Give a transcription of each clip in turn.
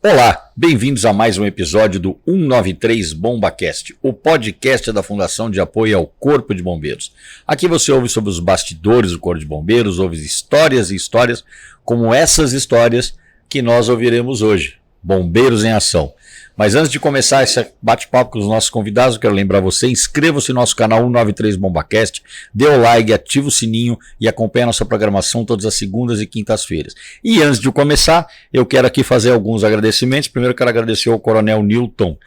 Olá, bem-vindos a mais um episódio do 193 BombaCast, o podcast da Fundação de Apoio ao Corpo de Bombeiros. Aqui você ouve sobre os bastidores do Corpo de Bombeiros, ouve histórias e histórias como essas histórias que nós ouviremos hoje, Bombeiros em Ação. Mas antes de começar esse bate-papo com os nossos convidados, eu quero lembrar você, inscreva-se no nosso canal 193 BombaCast, dê o like, ativa o sininho e acompanhe a nossa programação todas as segundas e quintas-feiras. E antes de começar, eu quero aqui fazer alguns agradecimentos. Primeiro eu quero agradecer ao Coronel Newton,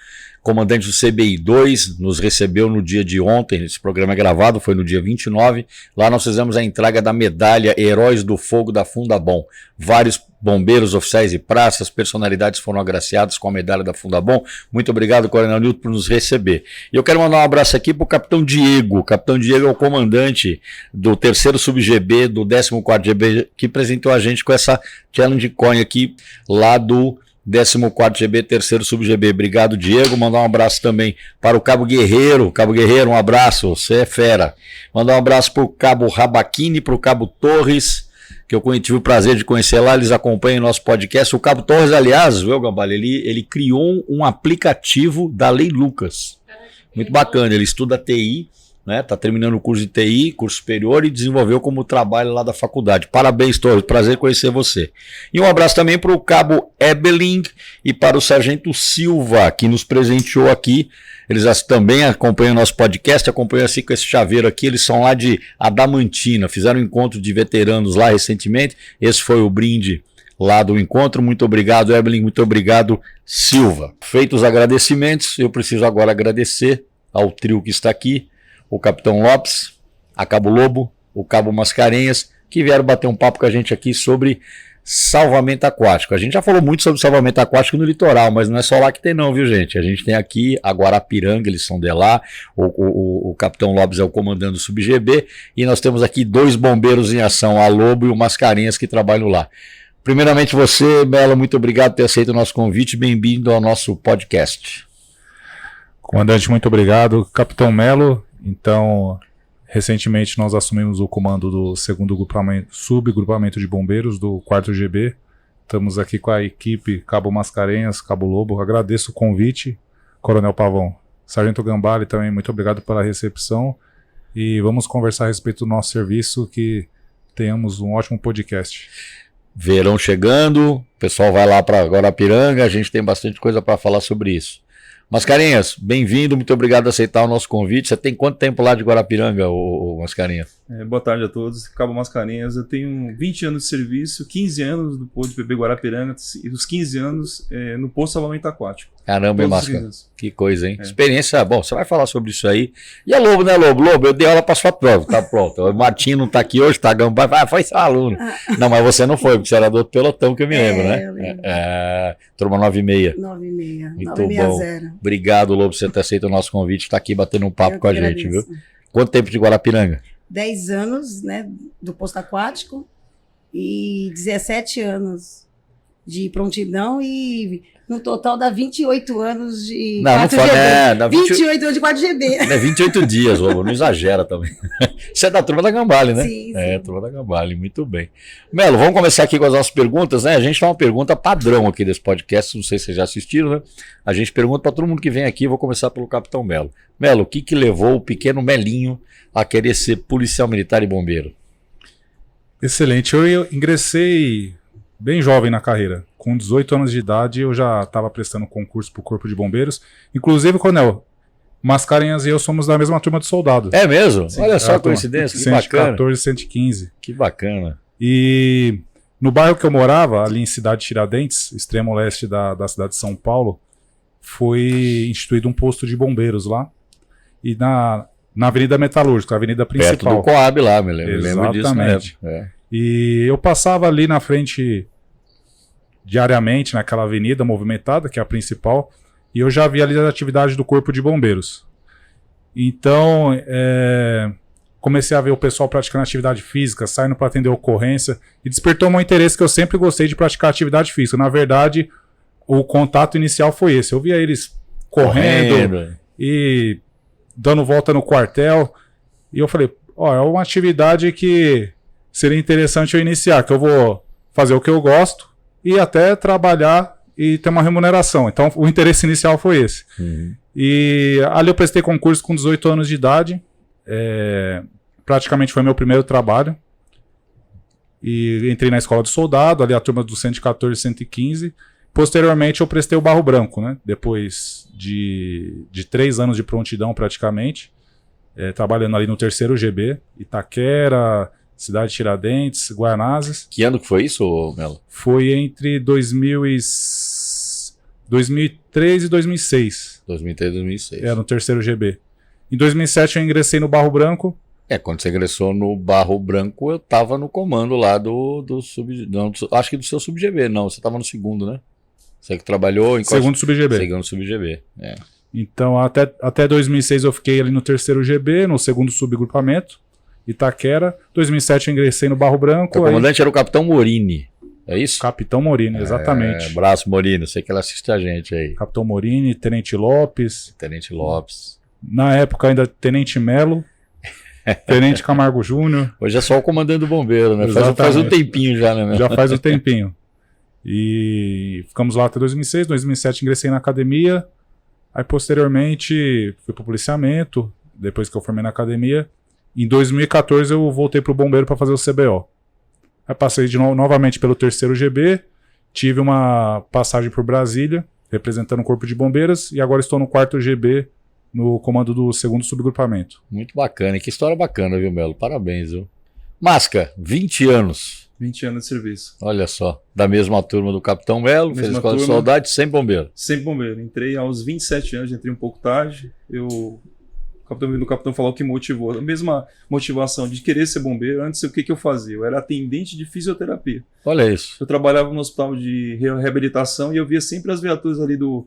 comandante do CBI-2, nos recebeu no dia de ontem, esse programa é gravado, foi no dia 29, lá nós fizemos a entrega da medalha Heróis do Fogo da Fundabom. Vários bombeiros, oficiais e praças, personalidades foram agraciadas com a medalha da Fundabom. Muito obrigado, Coronel Newton, por nos receber. E eu quero mandar um abraço aqui para o Capitão Diego. O Capitão Diego é o comandante do 3º Sub-GB, do 14º GB, que presenteou a gente com essa Challenge Coin aqui, lá do 14º GB, 3º Sub-GB. Obrigado, Diego. Mandar um abraço também para o Cabo Guerreiro. Cabo Guerreiro, um abraço, você é fera. Mandar um abraço para o Cabo Rabaquini, para o Cabo Torres, que eu tive o prazer de conhecer lá, eles acompanham o nosso podcast. O Cabo Torres, aliás, viu, Gambale, ele criou um aplicativo da Lei Lucas. Muito bacana, ele estuda TI, né? Tá terminando o curso de TI, curso superior, e desenvolveu como trabalho lá da faculdade. Parabéns, Torres, prazer conhecer você. E um abraço também para o Cabo Ebeling e para o Sargento Silva, que nos presenteou aqui. Eles também acompanham o nosso podcast, acompanham assim com esse chaveiro aqui. Eles são lá de Adamantina, fizeram um encontro de veteranos lá recentemente. Esse foi o brinde lá do encontro. Muito obrigado, Ebeling, muito obrigado, Silva. Feitos os agradecimentos, eu preciso agora agradecer ao trio que está aqui, o Capitão Lopes, a Cabo Lobo, o Cabo Mascarenhas, que vieram bater um papo com a gente aqui sobre salvamento aquático. A gente já falou muito sobre salvamento aquático no litoral, mas não é só lá que tem não, viu, gente? A gente tem aqui a Guarapiranga, eles são de lá, o Capitão Lopes é o comandante do Sub-GB, e nós temos aqui 2 bombeiros em ação, a Lobo e o Mascarenhas, que trabalham lá. Primeiramente você, Melo, muito obrigado por ter aceito o nosso convite, bem-vindo ao nosso podcast. Comandante, muito obrigado. Capitão Melo, então, recentemente nós assumimos o comando do 2º subgrupamento de bombeiros do 4º GB. Estamos aqui com a equipe Cabo Mascarenhas, Cabo Lobo. Agradeço o convite, Coronel Pavão. Sargento Gambale também, muito obrigado pela recepção. E vamos conversar a respeito do nosso serviço, que tenhamos um ótimo podcast. Verão chegando, o pessoal vai lá para Guarapiranga, a gente tem bastante coisa para falar sobre isso. Mascarenhas, bem-vindo, muito obrigado por aceitar o nosso convite. Você tem quanto tempo lá de Guarapiranga, ô Mascarenhas? Boa tarde a todos, Cabo Mascarenhas. Eu tenho 20 anos de serviço, 15 anos do posto de bebê Guarapiranga e os 15 anos no posto de salvamento aquático. Caramba, hein, Mascarenhas? Que coisa, hein? Experiência, bom, você vai falar sobre isso aí. E a Lobo, né, Lobo? Lobo, eu dei aula para sua prova, tá pronto. O Martinho não tá aqui hoje, tá Gambá, foi seu aluno. Não, mas você não foi, porque você era do outro pelotão que eu me lembro, né? Eu lembro. Turma 96. 96, muito 960. Bom. Obrigado, Lobo, por você ter aceito o nosso convite, tá aqui batendo um papo com a gente, viu? Quanto tempo de Guarapiranga? 10 anos, né, do posto aquático e 17 anos de prontidão e no total dá 28 anos de 4GB. 28 anos de 4GB. É 28 dias, não exagera também. Você é da turma da Gambale, né? Sim, sim. É, turma da Gambale, muito bem. Melo, vamos começar aqui com as nossas perguntas, né? A gente tem uma pergunta padrão aqui desse podcast, não sei se vocês já assistiram, né? A gente pergunta para todo mundo que vem aqui, vou começar pelo Capitão Melo. Melo, o que levou o pequeno Melinho a querer ser policial militar e bombeiro? Excelente, eu ingressei bem jovem na carreira. Com 18 anos de idade eu já estava prestando concurso para o Corpo de Bombeiros. Inclusive, Coronel, Mascarenhas e eu somos da mesma turma de soldado. É mesmo? Sim, olha só a coincidência, que bacana. 114 e 115. Que bacana. E no bairro que eu morava, ali em Cidade de Tiradentes, extremo leste da cidade de São Paulo, foi instituído um posto de bombeiros lá. E na Avenida Metalúrgica, a avenida principal. Perto do Coab lá, me lembro. Exatamente. Disso, né? E eu passava ali na frente diariamente, naquela avenida movimentada, que é a principal, e eu já via ali as atividades do Corpo de Bombeiros. Então, comecei a ver o pessoal praticando atividade física, saindo para atender ocorrência, e despertou meu interesse, que eu sempre gostei de praticar atividade física. Na verdade, o contato inicial foi esse. Eu via eles correndo. E dando volta no quartel, e eu falei, é uma atividade que seria interessante eu iniciar, que eu vou fazer o que eu gosto e até trabalhar e ter uma remuneração. Então, o interesse inicial foi esse. E ali eu prestei concurso com 18 anos de idade. Praticamente foi meu primeiro trabalho. E entrei na escola de soldado, ali a turma do 114 e 115. Posteriormente, eu prestei o Barro Branco, né? Depois de 3 anos de prontidão, praticamente. Trabalhando ali no 3º GB, Itaquera, Cidade de Tiradentes, Guaianazes. Que ano que foi isso, Melo? Foi entre 2003 e 2006. 2003 e 2006. No 3º GB. Em 2007 eu ingressei no Barro Branco. Quando você ingressou no Barro Branco, eu tava no comando lá do acho que do seu sub-GB, não, você tava no segundo, né? Você que trabalhou em... Segundo sub-GB. Segundo sub-GB, Então, até 2006 eu fiquei ali no 3º GB, no segundo subgrupamento, Itaquera. 2007 eu ingressei no Barro Branco. O comandante era o Capitão Morini, é isso? Capitão Morini, exatamente. Abraço, Morini, sei que ela assiste a gente aí. Capitão Morini, Tenente Lopes. Tenente Lopes. Na época ainda Tenente Melo. Tenente Camargo Júnior. Hoje é só o comandante do bombeiro, né? Faz um tempinho já, né? Já faz um tempinho. E ficamos lá até 2006, 2007 ingressei na academia. Aí posteriormente fui pro policiamento, depois que eu formei na academia. Em 2014 eu voltei pro bombeiro para fazer o CBO. Aí passei novamente pelo 3º GB, tive uma passagem por Brasília, representando o Corpo de Bombeiros, e agora estou no 4º GB, no comando do 2º subgrupamento. Muito bacana, que história bacana, viu, Melo? Parabéns, viu? Masca, 20 anos. 20 anos de serviço. Olha só, da mesma turma do Capitão Melo, fez escola de soldado, sempre bombeiro. Sempre bombeiro. Entrei aos 27 anos, entrei um pouco tarde. O capitão falou que motivou. A mesma motivação de querer ser bombeiro. Antes, o que eu fazia? Eu era atendente de fisioterapia. Olha isso. Eu trabalhava no hospital de reabilitação e eu via sempre as viaturas ali do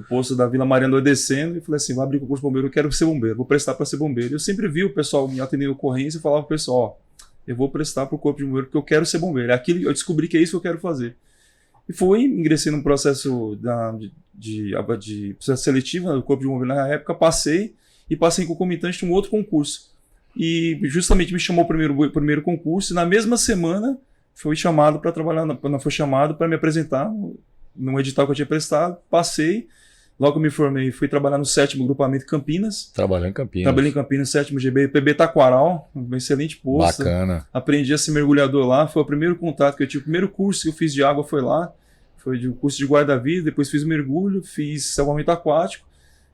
posto da Vila Mariana descendo e falei assim, vai abrir concurso de bombeiro, eu quero ser bombeiro, vou prestar para ser bombeiro. Eu sempre vi o pessoal me atendendo ocorrência e falava pro pessoal, eu vou prestar para o corpo de bombeiro porque eu quero ser bombeiro. Aquilo, eu descobri que é isso que eu quero fazer. E ingressei num processo de processo seletivo do corpo de bombeiro na época, passei em concomitante de um outro concurso. E justamente me chamou o primeiro concurso e na mesma semana fui chamado para trabalhar, foi chamado para me apresentar num edital que eu tinha prestado, passei, logo me formei, fui trabalhar no 7º grupamento Campinas. Trabalhei em Campinas. Trabalhei em Campinas, 7º GB, PB Taquaral, um excelente posto. Bacana. Aprendi a ser mergulhador lá, foi o primeiro contato que eu tive, o primeiro curso que eu fiz de água foi lá, foi de um curso de guarda-vida, depois fiz mergulho, fiz salvamento aquático.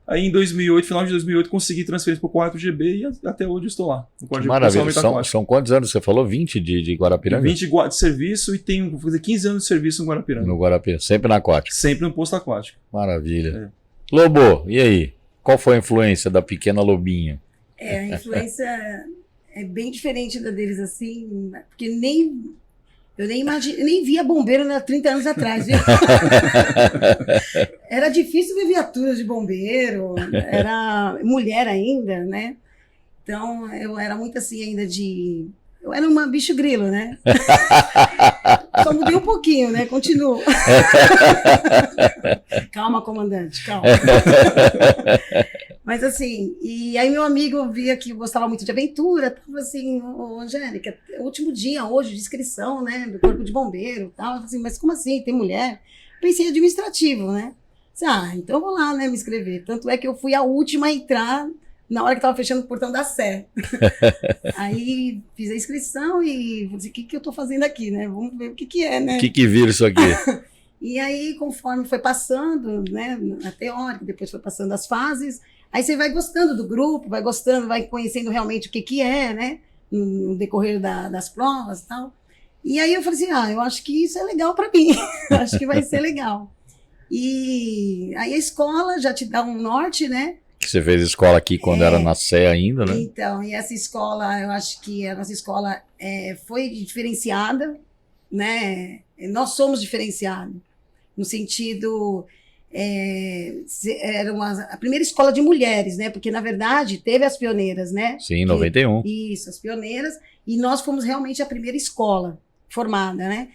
Aí em 2008, final de 2008, consegui transferência para o 4º GB e até hoje eu estou lá. Maravilha. São quantos anos você falou? 20 de Guarapiranga? 20 de serviço e vou fazer 15 anos de serviço no Guarapiranga. No Guarapiranga, sempre na aquático. Sempre no posto aquático. Maravilha. Lobo, e aí? Qual foi a influência da pequena Lobinha? A influência é bem diferente da deles, assim, porque eu nem via bombeiro 30 anos atrás, viu? Era difícil ver viaturas de bombeiro, era mulher ainda, né? Então, eu era muito assim ainda eu era uma bicho grilo, né? Só mudei um pouquinho, né? Continuo. Calma, comandante, calma. Mas assim, e aí meu amigo via que eu gostava muito de aventura, tava assim, Angélica, é o último dia hoje de inscrição, né, do Corpo de Bombeiro, tal. Eu falei assim, mas como assim, tem mulher? Pensei em administrativo, né? Então eu vou lá, né, me inscrever. Tanto é que eu fui a última a entrar na hora que tava fechando o portão da Sé. Aí fiz a inscrição e falei assim, o que eu tô fazendo aqui, né? Vamos ver o que é, né? O que vira isso aqui? E aí, conforme foi passando, né, a teórica, depois foi passando as fases, aí você vai gostando do grupo, vai gostando, vai conhecendo realmente o que é, né, no decorrer das provas e tal. E aí eu falei assim, eu acho que isso é legal para mim, acho que vai ser legal. E aí a escola já te dá um norte, né? Que você fez escola aqui quando era na Sé ainda, né? Então, e essa escola, eu acho que a nossa escola foi diferenciada, né? Nós somos diferenciados, no sentido... era a primeira escola de mulheres, né? Porque, na verdade, teve as pioneiras, né? Sim, em 91. Isso, as pioneiras. E nós fomos realmente a primeira escola formada, né?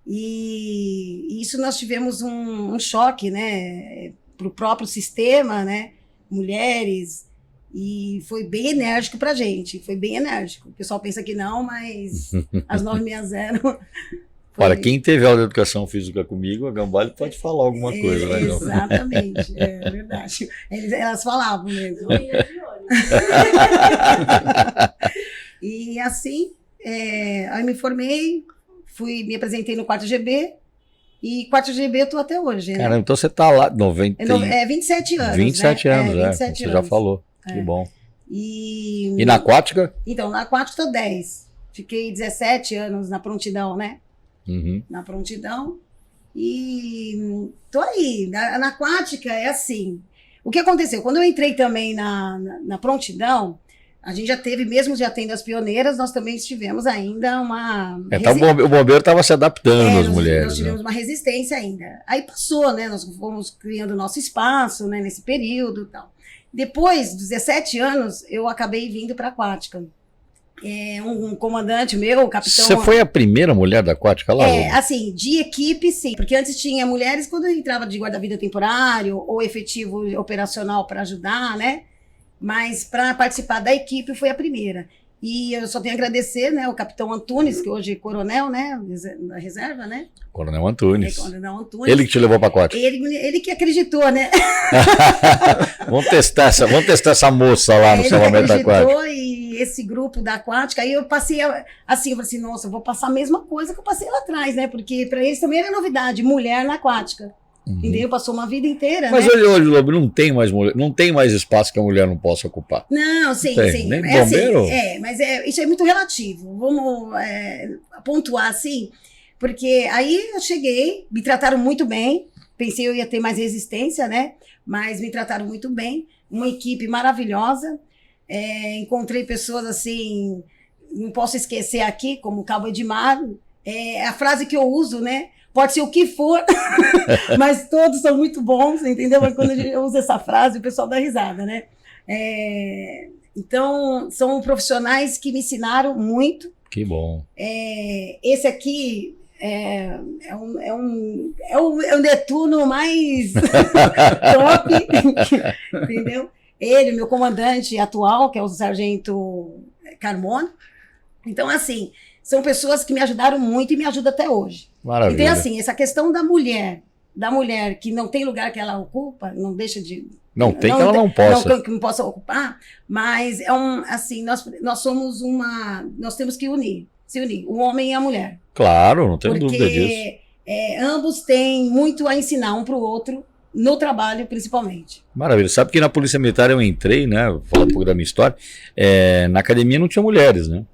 E isso nós tivemos um choque, né? Para o próprio sistema, né? Mulheres. E foi bem enérgico para a gente. Foi bem enérgico. O pessoal pensa que não, mas as 960 Olha, quem teve aula de educação física comigo, a Gambale pode falar alguma coisa, né? Exatamente, é verdade. Elas falavam mesmo. E assim, aí me formei, me apresentei no 4 GB, e 4 GB eu tô até hoje, né? Caramba, então você tá lá, 27 anos, 27 né? anos, 27 você anos. já falou, que bom. E na aquática? Então, na aquática tô 10. Fiquei 17 anos na prontidão, né? Uhum. Na prontidão. E tô aí. Na aquática é assim. O que aconteceu? Quando eu entrei também na prontidão, a gente já teve, mesmo já tendo as pioneiras, nós também tivemos ainda uma... O bombeiro estava se adaptando às mulheres. Nós tivemos uma resistência ainda. Aí passou, né? Nós fomos criando nosso espaço, né? Nesse período e tal. Depois, dos 17 anos, eu acabei vindo para a aquática. Um comandante meu, o capitão... Você foi a primeira mulher da aquática lá? Assim, de equipe, sim. Porque antes tinha mulheres quando entrava de guarda-vida temporário ou efetivo operacional para ajudar, né? Mas para participar da equipe foi a primeira. E eu só tenho a agradecer, né, o capitão Antunes, que hoje é coronel, né, da reserva, né? Coronel Antunes. Coronel Antunes. Ele que te levou para a aquática. Ele que acreditou, né? Vamos testar essa moça lá no salvamento da aquática. E esse grupo da aquática, aí eu passei assim, eu falei assim, nossa, eu vou passar a mesma coisa que eu passei lá atrás, né? Porque para eles também era novidade, mulher na aquática. Uhum. Entendeu? Passou uma vida inteira. Mas né? hoje, Lobo, não tem mais espaço que a mulher não possa ocupar. Não, sim. Nem bombeiro? Assim, mas isso é muito relativo. Vamos pontuar assim, porque aí eu cheguei, me trataram muito bem, pensei eu ia ter mais resistência, né? Mas me trataram muito bem, uma equipe maravilhosa, encontrei pessoas assim, não posso esquecer aqui, como o Cabo Edmar, a frase que eu uso, né? Pode ser o que for, mas todos são muito bons, entendeu? Mas quando eu uso essa frase, o pessoal dá risada, né? Então, são profissionais que me ensinaram muito. Que bom. Esse aqui é um Netuno mais top, entendeu? Ele, meu comandante atual, que é o Sargento Carmona. Então, assim, são pessoas que me ajudaram muito e me ajudam até hoje. Maravilha. Então, assim, essa questão da mulher que não tem lugar que ela ocupa, não deixa de... Que ela não possa. Que não possa ocupar, mas assim, nós somos nós temos que se unir, o homem e a mulher. Claro, não tenho dúvida disso. Ambos têm muito a ensinar um para o outro, no trabalho, principalmente. Maravilha. Sabe que na Polícia Militar eu entrei, né, falando um pouco da minha história, na academia não tinha mulheres, né?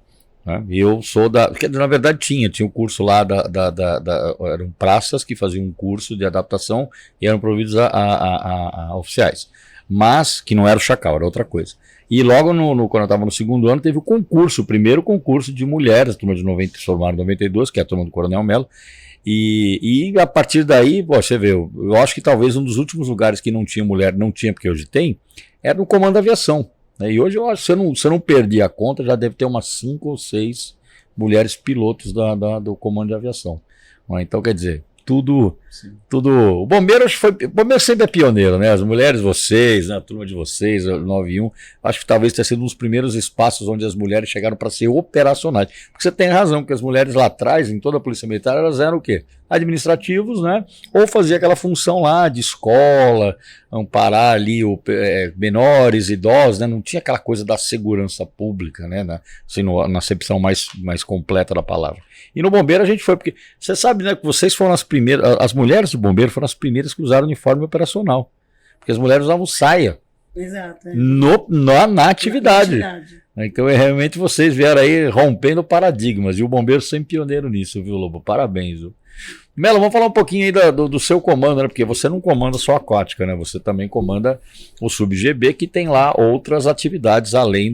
Eu sou porque na verdade tinha um curso lá eram praças que faziam um curso de adaptação e eram providos a oficiais, mas que não era o Chacal, era outra coisa. E logo quando eu estava no segundo ano teve o primeiro concurso de mulheres, a turma de 90, formaram em 92, que é a turma do Coronel Melo, e a partir daí, você vê, eu acho que talvez um dos últimos lugares que não tinha mulher, não tinha porque hoje tem, era no Comando da Aviação. E hoje eu acho que se eu não perdi a conta, já deve ter umas 5 ou 6 mulheres pilotos do Comando de Aviação. Então, quer dizer, tudo. O bombeiro sempre é pioneiro, né? As mulheres, vocês, né? A turma de vocês, o 91, acho que talvez tenha sido um dos primeiros espaços onde as mulheres chegaram para ser operacionais. Porque você tem razão, porque as mulheres lá atrás, em toda a Polícia Militar, elas eram o quê? Administrativos, né? Ou fazia aquela função lá de escola, amparar ali menores, idosos, né? Não tinha aquela coisa da segurança pública, né? Assim, na acepção mais completa da palavra. E no bombeiro a gente foi, porque você sabe, né, que vocês foram as primeiras, as mulheres do bombeiro foram as primeiras que usaram uniforme operacional. Porque as mulheres usavam saia. Exato. Na atividade. Então, realmente, vocês vieram aí rompendo paradigmas. E o bombeiro sempre pioneiro nisso, viu, Lobo? Parabéns, viu? Melo, vamos falar um pouquinho aí do seu comando, né? Porque você não comanda só a aquática, né? Você também comanda o Sub-GB, que tem lá outras atividades além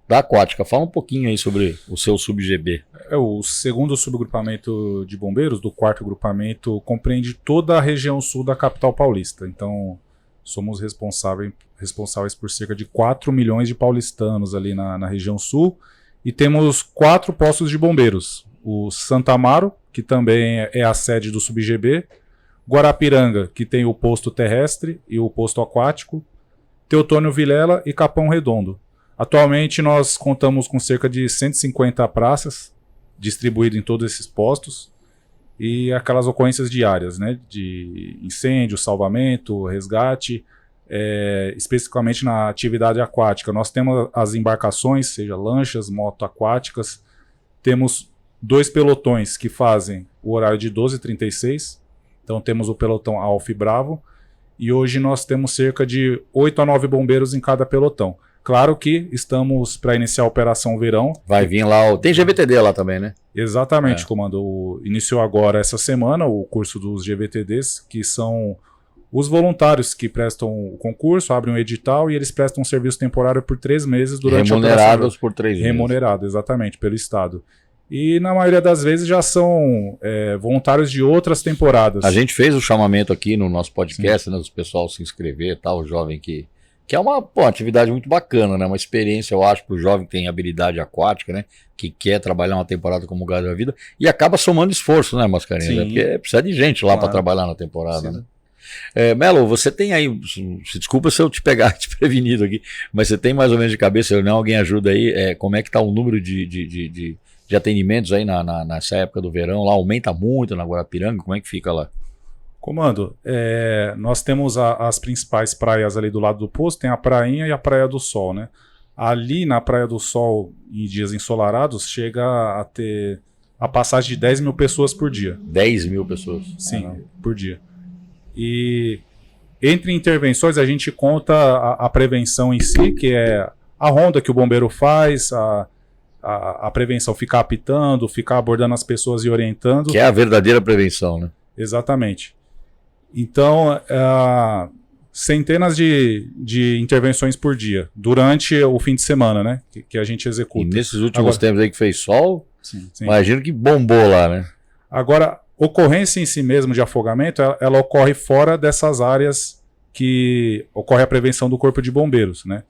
da aquática. Fala um pouquinho aí sobre o seu Sub-GB. O segundo subgrupamento de bombeiros, do 4º grupamento, compreende toda a região sul da capital paulista. Então, somos responsáveis por cerca de 4 milhões de paulistanos ali na região sul. E temos 4 postos de bombeiros. O Santa Amaro, que também é a sede do Sub-GB. Guarapiranga, que tem o posto terrestre e o posto aquático. Teotônio Vilela e Capão Redondo. Atualmente nós contamos com cerca de 150 praças distribuídas em todos esses postos e aquelas ocorrências diárias, né, de incêndio, salvamento, resgate, especificamente na atividade aquática. Nós temos as embarcações, seja lanchas, moto-aquáticas, temos 2 pelotões que fazem o horário de 12h36, então temos o pelotão Alfa e Bravo, e hoje nós temos cerca de 8 a 9 bombeiros em cada pelotão. Claro que estamos para iniciar a Operação Verão. Vai vir lá, tem GVTD lá também, né? Exatamente, comando. Iniciou agora essa semana o curso dos GVTDs, que são os voluntários que prestam o concurso, abrem um edital e eles prestam um serviço temporário por 3 meses durante a Operação. Remunerados por 3 meses. Remunerado, exatamente, pelo Estado. E na maioria das vezes já são voluntários de outras temporadas. A gente fez o chamamento aqui no nosso podcast, né, do pessoal se inscrever, tal, o jovem que é uma atividade muito bacana, né? Uma experiência, eu acho, para o jovem que tem habilidade aquática, né? Que quer trabalhar uma temporada como Guarda da Vida e acaba somando esforço, né, Mascarenhas? Né? Porque precisa de gente lá para trabalhar na temporada, né? Melo, você tem aí, desculpa se eu te pegar desprevenido aqui, mas você tem mais ou menos de cabeça, não, alguém ajuda aí, como é que está o número de atendimentos aí nessa época do verão? Lá aumenta muito na Guarapiranga, como é que fica lá? Comando, nós temos as principais praias ali do lado do posto, tem a Prainha e a Praia do Sol, né? Ali na Praia do Sol, em dias ensolarados, chega a ter a passagem de 10 mil pessoas por dia. 10 mil pessoas? Sim, por dia. E entre intervenções a gente conta a prevenção em si, que é a ronda que o bombeiro faz, a prevenção, ficar apitando, ficar abordando as pessoas e orientando. Que é a verdadeira prevenção, né? Exatamente. Então, centenas de intervenções por dia, durante o fim de semana, né? Que a gente executa. E nesses últimos tempos aí que fez sol, sim. Imagino que bombou lá, né? Agora, ocorrência em si mesmo de afogamento, ela ocorre fora dessas áreas que ocorre a prevenção do Corpo de Bombeiros, né?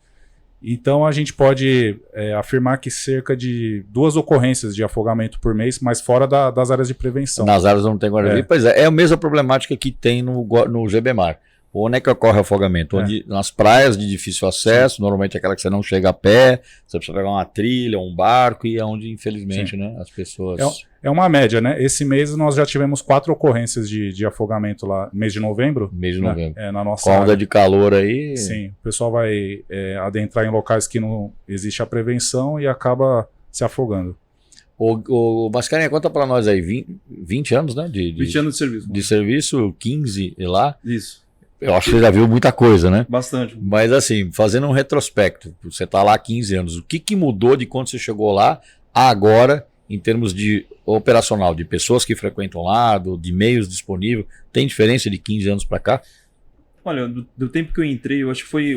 Então, a gente pode afirmar que cerca de 2 ocorrências de afogamento por mês, mas fora das áreas de prevenção. Nas áreas não tem guarda-vidas. Pois é a mesma problemática que tem no GBMAR. Onde é que ocorre o afogamento? Onde, nas praias de difícil acesso, normalmente aquela que você não chega a pé, você precisa pegar uma trilha, um barco, e é onde, infelizmente, né, as pessoas... É uma média, né? Esse mês nós já tivemos 4 ocorrências de afogamento lá, mês de novembro. Mês de novembro. Na nossa com a onda de calor aí... Sim, o pessoal vai adentrar em locais que não existe a prevenção e acaba se afogando. O Mascarenhas, conta pra nós aí, 20 anos, né? 20 anos de serviço. De serviço, 15 lá. Isso. Eu acho que você já viu muita coisa, né? Bastante. Mas assim, fazendo um retrospecto, você tá lá há 15 anos, o que mudou de quando você chegou lá a agora, em termos de operacional, de pessoas que frequentam lá, de meios disponíveis? Tem diferença de 15 anos para cá? Olha, do tempo que eu entrei, eu acho que foi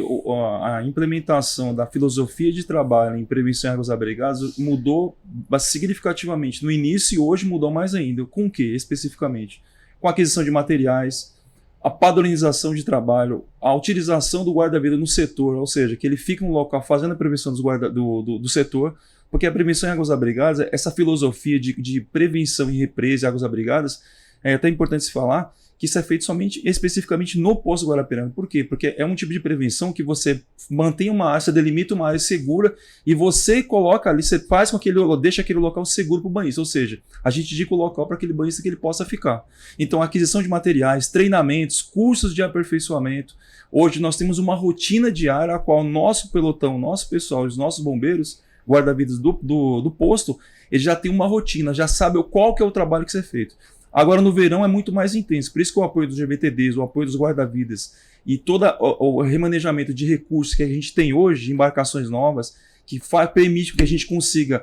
a implementação da filosofia de trabalho em prevenção em águas abrigadas mudou significativamente. No início e hoje mudou mais ainda. Com o que, especificamente? Com a aquisição de materiais, a padronização de trabalho, a utilização do guarda-vida no setor, ou seja, que ele fica no local fazendo a prevenção do setor, porque a prevenção em águas abrigadas, essa filosofia de prevenção em represa em águas abrigadas, é até importante se falar que isso é feito especificamente no posto Guarapiranga. Por quê? Porque é um tipo de prevenção que você mantém uma área, você delimita uma área segura e você coloca ali, você faz com que ele deixa aquele local seguro para o banhista, ou seja, a gente indica o local para aquele banhista que ele possa ficar. Então, aquisição de materiais, treinamentos, cursos de aperfeiçoamento. Hoje nós temos uma rotina diária a qual nosso pelotão, nosso pessoal, os nossos bombeiros, guarda-vidas do posto, eles já têm uma rotina, já sabem qual que é o trabalho que ser feito. Agora, no verão é muito mais intenso, por isso que o apoio dos GVTDs, o apoio dos guarda-vidas e todo o remanejamento de recursos que a gente tem hoje, de embarcações novas, que permite que a gente consiga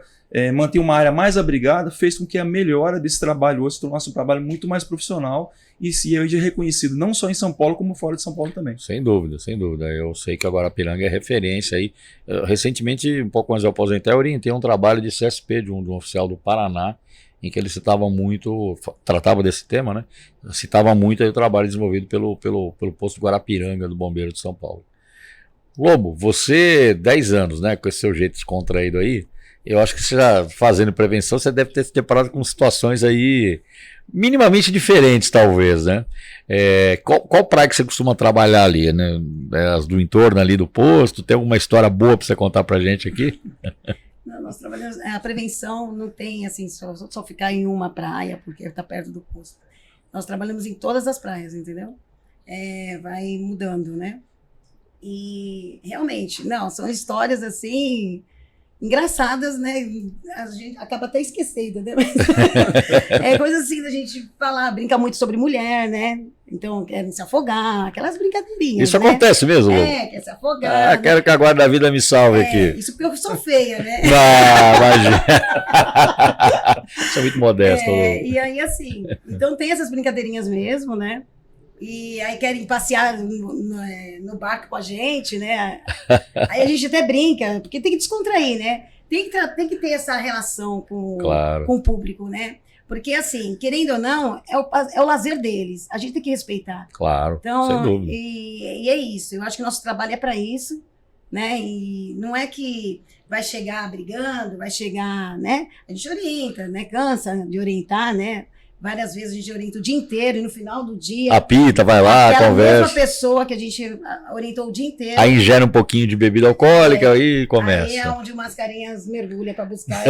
manter uma área mais abrigada, fez com que a melhora desse trabalho hoje se tornasse um trabalho muito mais profissional e hoje é reconhecido não só em São Paulo, como fora de São Paulo também. Sem dúvida, sem dúvida. Eu sei que a Guarapiranga é referência aí. Recentemente, um pouco antes de eu aposentar, eu orientei um trabalho de CSP de um oficial do Paraná, em que ele tratava desse tema, né? Citava muito aí o trabalho desenvolvido pelo posto Guarapiranga do Bombeiro de São Paulo. Lobo, você, 10 anos, né, com esse seu jeito descontraído aí, eu acho que você já fazendo prevenção, você deve ter se deparado com situações aí minimamente diferentes, talvez, né? Qual praia que você costuma trabalhar ali, né? As do entorno ali do posto? Tem alguma história boa para você contar pra gente aqui? nós trabalhamos, a prevenção não tem assim, só ficar em uma praia, porque está perto do posto. Nós trabalhamos em todas as praias, entendeu? Vai mudando, né? E realmente, não, são histórias assim, engraçadas, né? A gente acaba até esquecendo, né? É coisa assim da gente falar, brinca muito sobre mulher, né? Então, querem se afogar, aquelas brincadeirinhas. Isso né? Acontece mesmo? Quer se afogar. Quero que a guarda da vida me salve aqui. Isso porque eu sou feia, né? Imagina. Isso é muito modesto. E aí, assim, então tem essas brincadeirinhas mesmo, né? E aí querem passear no barco com a gente, né? Aí a gente até brinca, porque tem que descontrair, né? Tem que ter essa relação com o público, né? Porque, assim, querendo ou não, é o lazer deles. A gente tem que respeitar. Claro, então, sem dúvida. E é isso. Eu acho que nosso trabalho é para isso, né? E não é que vai chegar brigando, vai chegar, né? A gente orienta, né? Cansa de orientar, né? Várias vezes a gente orienta o dia inteiro e no final do dia... Apita, vai lá, conversa. A mesma pessoa que a gente orientou o dia inteiro. Aí ingere um pouquinho de bebida alcoólica e começa. Aí é onde o Mascarinhas mergulha para buscar.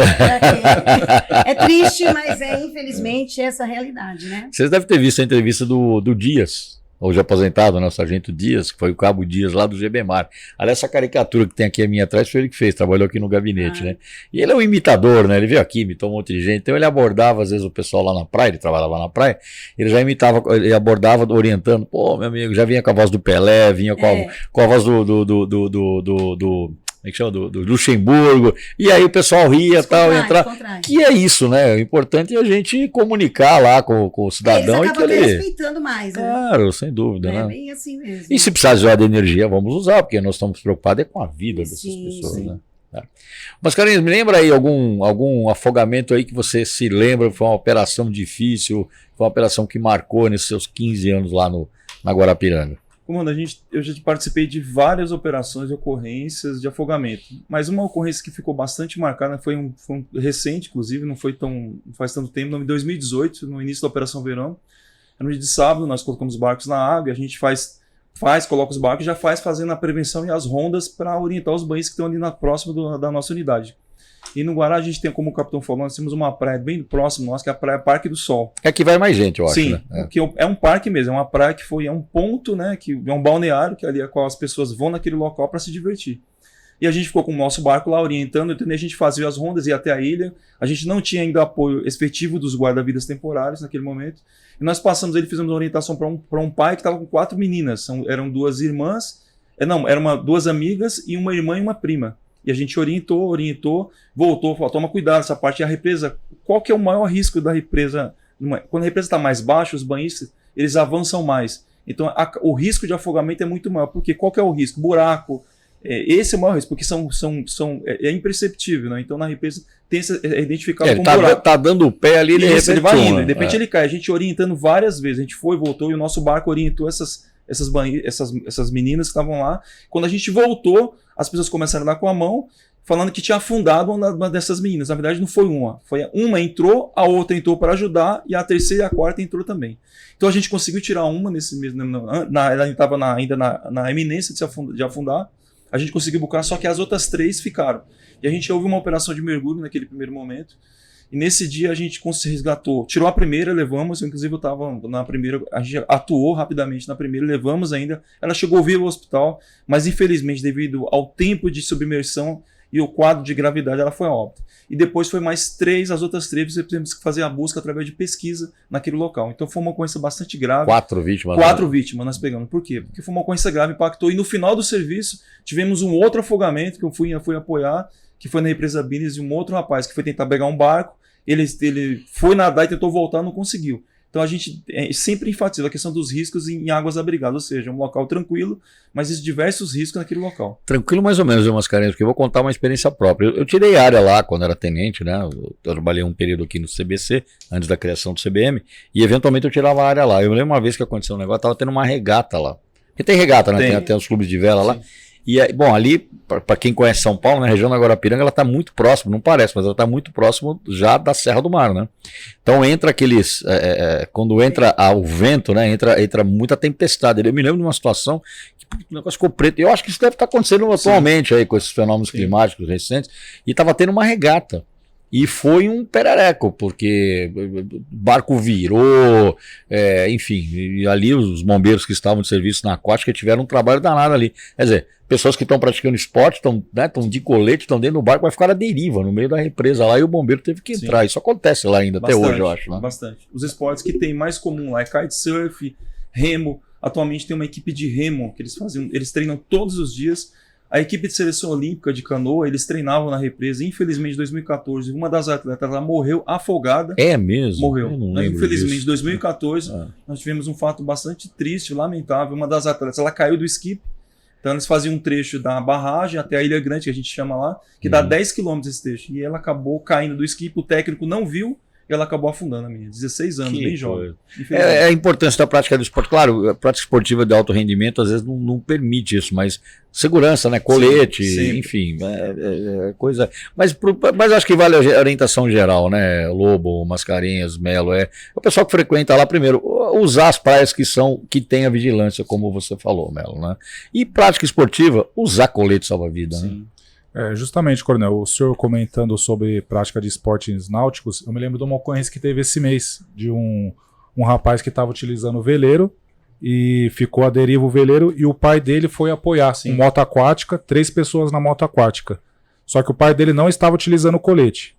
É triste, mas infelizmente essa a realidade, né? Vocês devem ter visto a entrevista do Dias, hoje aposentado, né, o Sargento Dias, que foi o Cabo Dias lá do GBMAR. Aliás, essa caricatura que tem aqui a minha atrás foi ele que fez, trabalhou aqui no gabinete, né? E ele é um imitador, né? Ele veio aqui, imitou um monte de gente, então ele abordava às vezes o pessoal lá na praia, ele trabalhava na praia, ele já imitava, ele abordava orientando, pô, meu amigo, já vinha com a voz do Pelé, vinha com a voz como é que chama? Do Luxemburgo, e aí o pessoal ria e tal, entrar. Que é isso, né? O importante é a gente comunicar lá com o cidadão. Eles acabam respeitando mais, né? Claro, sem dúvida, né? É bem assim mesmo. E se precisar usar de energia, vamos usar, porque nós estamos preocupados com a vida dessas pessoas, né? Mas, Carlinhos, me lembra aí algum afogamento aí que você se lembra, foi uma operação difícil, foi uma operação que marcou nesses seus 15 anos lá na Guarapiranga? Comandante, eu já participei de várias operações e ocorrências de afogamento, mas uma ocorrência que ficou bastante marcada foi um recente, inclusive, não faz tanto tempo, em 2018, no início da Operação Verão. No dia de sábado, nós colocamos os barcos na água, a gente coloca os barcos e já fazendo a prevenção e as rondas para orientar os banhistas que estão ali próximo da nossa unidade. E no Guará a gente tem, como o capitão falou, nós temos uma praia bem próximo nossa, que é a praia Parque do Sol. É que vai mais gente, eu acho. Sim, né? Que é um parque mesmo, é uma praia que é um ponto, né, que é um balneário, que ali é qual as pessoas vão naquele local para se divertir. E a gente ficou com o nosso barco lá orientando, entendeu? A gente fazia as rondas, ia até a ilha. A gente não tinha ainda apoio efetivo dos guarda-vidas temporários naquele momento. E nós passamos ali, fizemos uma orientação para um pai que estava com 4 meninas. Eram 2 irmãs, eram 2 amigas e uma irmã e uma prima. E a gente orientou, voltou, falou, toma cuidado, essa parte é a represa. Qual que é o maior risco da represa? Quando a represa está mais baixa, os banhistas, eles avançam mais. Então, o risco de afogamento é muito maior. Porque qual que é o risco? Buraco. Esse é o maior risco, porque é imperceptível, né? Então, na represa, tem identificado como buraco. Tá dando o pé ali, de repente ele vai indo, de repente ele cai. A gente orientando várias vezes, a gente foi, voltou, e o nosso barco orientou essas meninas que estavam lá. Quando a gente voltou, as pessoas começaram a dar com a mão, falando que tinha afundado uma dessas meninas. Na verdade, não foi uma. Uma entrou, a outra entrou para ajudar, e a terceira e a quarta entrou também. Então a gente conseguiu tirar uma nesse mesmo. Ela estava ainda na iminência de afundar. A gente conseguiu buscar, só que as outras 3 ficaram. E a gente houve uma operação de mergulho naquele primeiro momento. E nesse dia a gente resgatou, tirou a primeira, levamos, inclusive eu estava na primeira, a gente atuou rapidamente na primeira, levamos ainda, ela chegou a vir ao hospital, mas infelizmente devido ao tempo de submersão e o quadro de gravidade, ela foi a óbito. E depois foi mais 3, as outras 3, tivemos que fazer a busca através de pesquisa naquele local. Então foi uma ocorrência bastante grave. 4 vítimas. 4 vítimas nós pegamos. Por quê? Porque foi uma ocorrência grave, impactou. E no final do serviço, tivemos um outro afogamento que eu fui apoiar, que foi na represa Bines, de um outro rapaz que foi tentar pegar um barco. Ele foi nadar e tentou voltar, não conseguiu. Então a gente sempre enfatiza a questão dos riscos em águas abrigadas, ou seja, um local tranquilo, mas existem diversos riscos naquele local. Tranquilo mais ou menos, viu, Mascarenhas, porque eu vou contar uma experiência própria. Eu tirei área lá quando era tenente, né? Eu trabalhei um período aqui no CBC, antes da criação do CBM, e eventualmente eu tirava a área lá. Eu lembro uma vez que aconteceu um negócio, estava tendo uma regata lá. Porque tem regata, né? Tem os clubes de vela lá. E bom, ali, para quem conhece São Paulo, na região da Guarapiranga, ela está muito próximo, não parece, mas ela está muito próximo já da Serra do Mar, né? Então entra aqueles, quando entra o vento, né? Entra muita tempestade. Eu me lembro de uma situação que o negócio ficou preto. Eu acho que isso deve estar acontecendo atualmente aí com esses fenômenos climáticos recentes. E estava tendo uma regata. E foi um perereco, porque o barco virou, enfim, e ali os bombeiros que estavam de serviço na aquática tiveram um trabalho danado ali. Quer dizer, pessoas que estão praticando esporte, estão de colete, estão dentro do barco, vai ficar à deriva no meio da represa lá e o bombeiro teve que entrar. Sim. Isso acontece lá ainda, bastante, até hoje, eu acho. Né? Bastante. Os esportes que tem mais comum lá é kitesurf, remo. Atualmente tem uma equipe de remo que eles treinam todos os dias. A equipe de seleção olímpica de canoa, eles treinavam na represa. Infelizmente, em 2014, uma das atletas lá morreu afogada. É mesmo? Morreu. Infelizmente, em 2014, nós tivemos um fato bastante triste, lamentável. Uma das atletas, ela caiu do esquife. Então, eles faziam um trecho da barragem até a Ilha Grande, que a gente chama lá, que dá 10 quilômetros esse trecho. E ela acabou caindo do esquife, o técnico não viu. E ela acabou afundando a menina, 16 anos, bem jovem. É a importância da prática do esporte. Claro, a prática esportiva de alto rendimento às vezes não permite isso, mas segurança, né? Colete, sim, enfim, coisa. Mas acho que vale a orientação geral, né? Lobo, Mascarenhas, Melo, o pessoal que frequenta lá, primeiro, usar as praias que tem a vigilância, como você falou, Melo, né? E prática esportiva, usar colete salva-vida, né? Justamente, Coronel, o senhor comentando sobre prática de esportes náuticos, eu me lembro de uma ocorrência que teve esse mês, de um rapaz que estava utilizando o veleiro e ficou à deriva o veleiro e o pai dele foi apoiar em moto aquática, 3 pessoas na moto aquática. Só que o pai dele não estava utilizando o colete.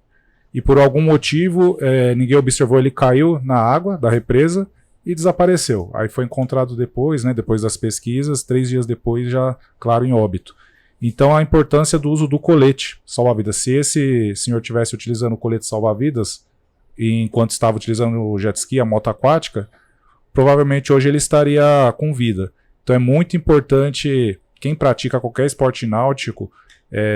E por algum motivo, ninguém observou, ele caiu na água da represa e desapareceu. Aí foi encontrado depois, né, depois das pesquisas, 3 dias depois já, claro, em óbito. Então a importância do uso do colete salva-vidas. Se esse senhor estivesse utilizando o colete salva-vidas enquanto estava utilizando o jet ski, a moto aquática, provavelmente hoje ele estaria com vida. Então é muito importante quem pratica qualquer esporte náutico